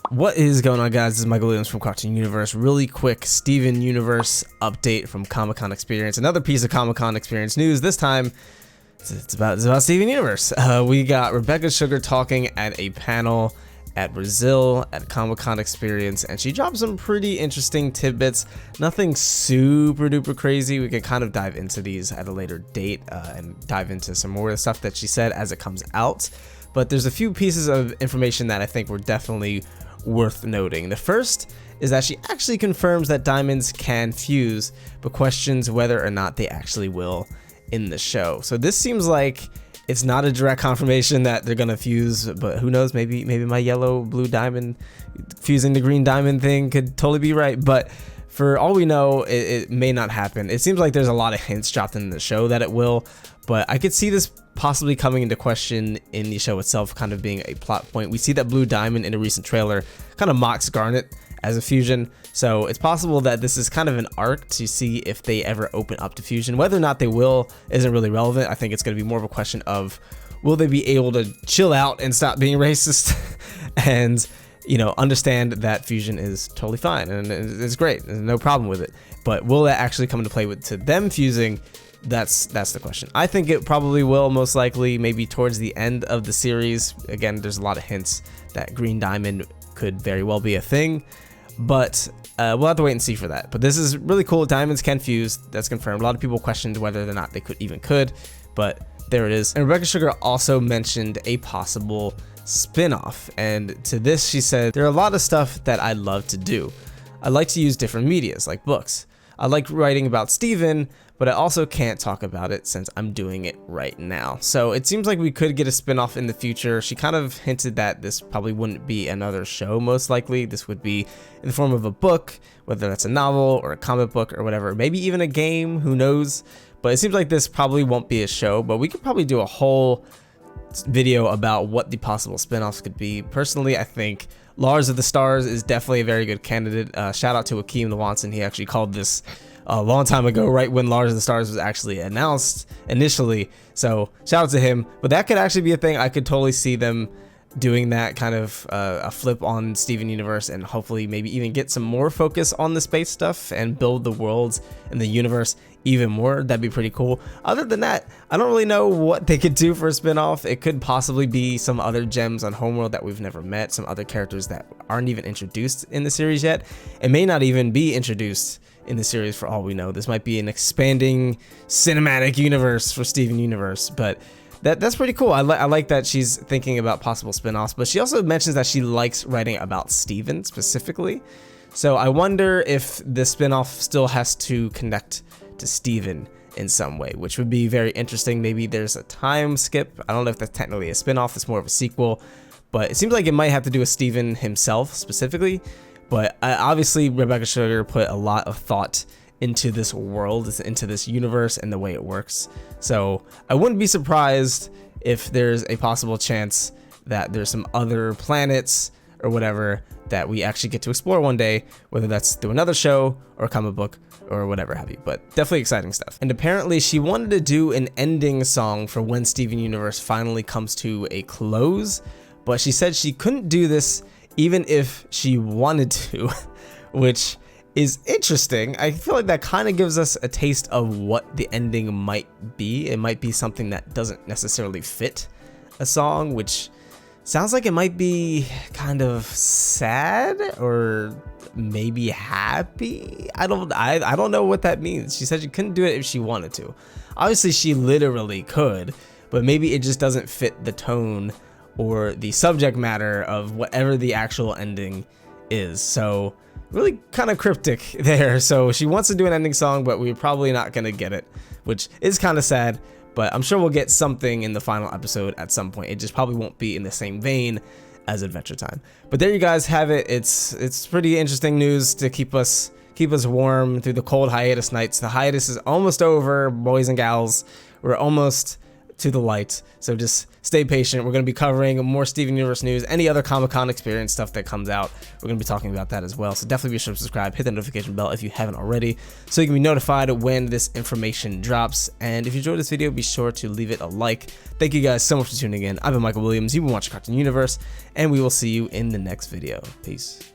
What is going on, guys? This is MYKAL from Cartoon Universe. Really quick Steven Universe update from Comic-Con Experience. Another piece of Comic-Con Experience news. This time, it's about Steven Universe. We got Rebecca Sugar talking at a panel at Brazil at Comic-Con Experience, and she dropped some pretty interesting tidbits. Nothing super duper crazy. We can kind of dive into these at a later date and dive into some more of the stuff that she said as it comes out. But there's a few pieces of information that I think were definitely worth noting. The first is that she actually confirms that diamonds can fuse, but questions whether or not they actually will in the show. So this seems like it's not a direct confirmation that they're gonna fuse, but who knows, maybe my yellow blue diamond fusing the green diamond thing could totally be right. But for all we know, it may not happen. It seems like there's a lot of hints dropped in the show that it will, but I could see this possibly coming into question in the show itself, kind of being a plot point. We see that blue diamond in a recent trailer kind of mocks Garnet as a fusion, so it's possible that this is kind of an arc to see if they ever open up to fusion. Whether or not they will isn't really relevant. I think it's going to be more of a question of, will they be able to chill out and stop being racist and, you know, understand that fusion is totally fine and it's great, there's no problem with it. But will that actually come into play to them fusing? That's the question. I think it probably will, most likely maybe towards the end of the series. Again, there's a lot of hints that green diamond could very well be a thing, but we'll have to wait and see for that. But this is really cool. Diamonds can fuse, that's confirmed. A lot of people questioned whether or not they could, but there it is. And Rebecca Sugar also mentioned a possible spin-off, and to this she said, there are a lot of stuff that I love to do. I like to use different medias like books. I like writing about Steven, but I also can't talk about it since I'm doing it right now. So it seems like we could get a spin-off in the future. She kind of hinted that this probably wouldn't be another show, most likely. This would be in the form of a book, whether that's a novel or a comic book or whatever. Maybe even a game, who knows? But it seems like this probably won't be a show, but we could probably do a whole video about what the possible spin-offs could be. Personally, I think Lars of the Stars is definitely a very good candidate. Shout out to Akeem Lewanson. He actually called this a long time ago, right when Lars of the Stars was actually announced initially. So shout out to him. But that could actually be a thing. I could totally see them doing that kind of a flip on Steven Universe, and hopefully maybe even get some more focus on the space stuff and build the worlds and the universe even more. That'd be pretty cool. Other than that, I don't really know what they could do for a spin-off. It could possibly be some other gems on Homeworld that we've never met, some other characters that aren't even introduced in the series yet. It may not even be introduced in the series for all we know. This might be an expanding cinematic universe for Steven Universe, but that's pretty cool. I like that she's thinking about possible spin-offs, but she also mentions that she likes writing about Steven specifically. So I wonder if the spin-off still has to connect to Steven in some way, which would be very interesting. Maybe there's a time skip. I don't know if that's technically a spin-off, it's more of a sequel, but it seems like it might have to do with Steven himself specifically. But obviously Rebecca Sugar put a lot of thought into this world, into this universe and the way it works. So I wouldn't be surprised if there's a possible chance that there's some other planets or whatever that we actually get to explore one day, whether that's through another show or a comic book or whatever have you. But definitely exciting stuff. And apparently she wanted to do an ending song for when Steven Universe finally comes to a close, but she said she couldn't do this even if she wanted to, which is interesting. I feel like that kind of gives us a taste of what the ending might be. It might be something that doesn't necessarily fit a song, which sounds like it might be kind of sad or maybe happy. I don't know what that means. She said she couldn't do it if she wanted to. Obviously she literally could, but maybe it just doesn't fit the tone or the subject matter of whatever the actual ending is. So really kind of cryptic there. So she wants to do an ending song, but we're probably not gonna get it, which is kind of sad, but I'm sure we'll get something in the final episode at some point. It just probably won't be in the same vein as Adventure Time. But there you guys have it. It's pretty interesting news to keep us warm through the cold hiatus nights. The hiatus is almost over, boys and gals. We're almost to the light. So just stay patient. We're going to be covering more Steven Universe news, any other Comic-Con experience stuff that comes out. We're going to be talking about that as well. So definitely be sure to subscribe, hit the notification bell if you haven't already, so you can be notified when this information drops. And if you enjoyed this video, be sure to leave it a like. Thank you guys so much for tuning in. I've been Michael Williams. You've been watching Cartoon Universe, and we will see you in the next video. Peace.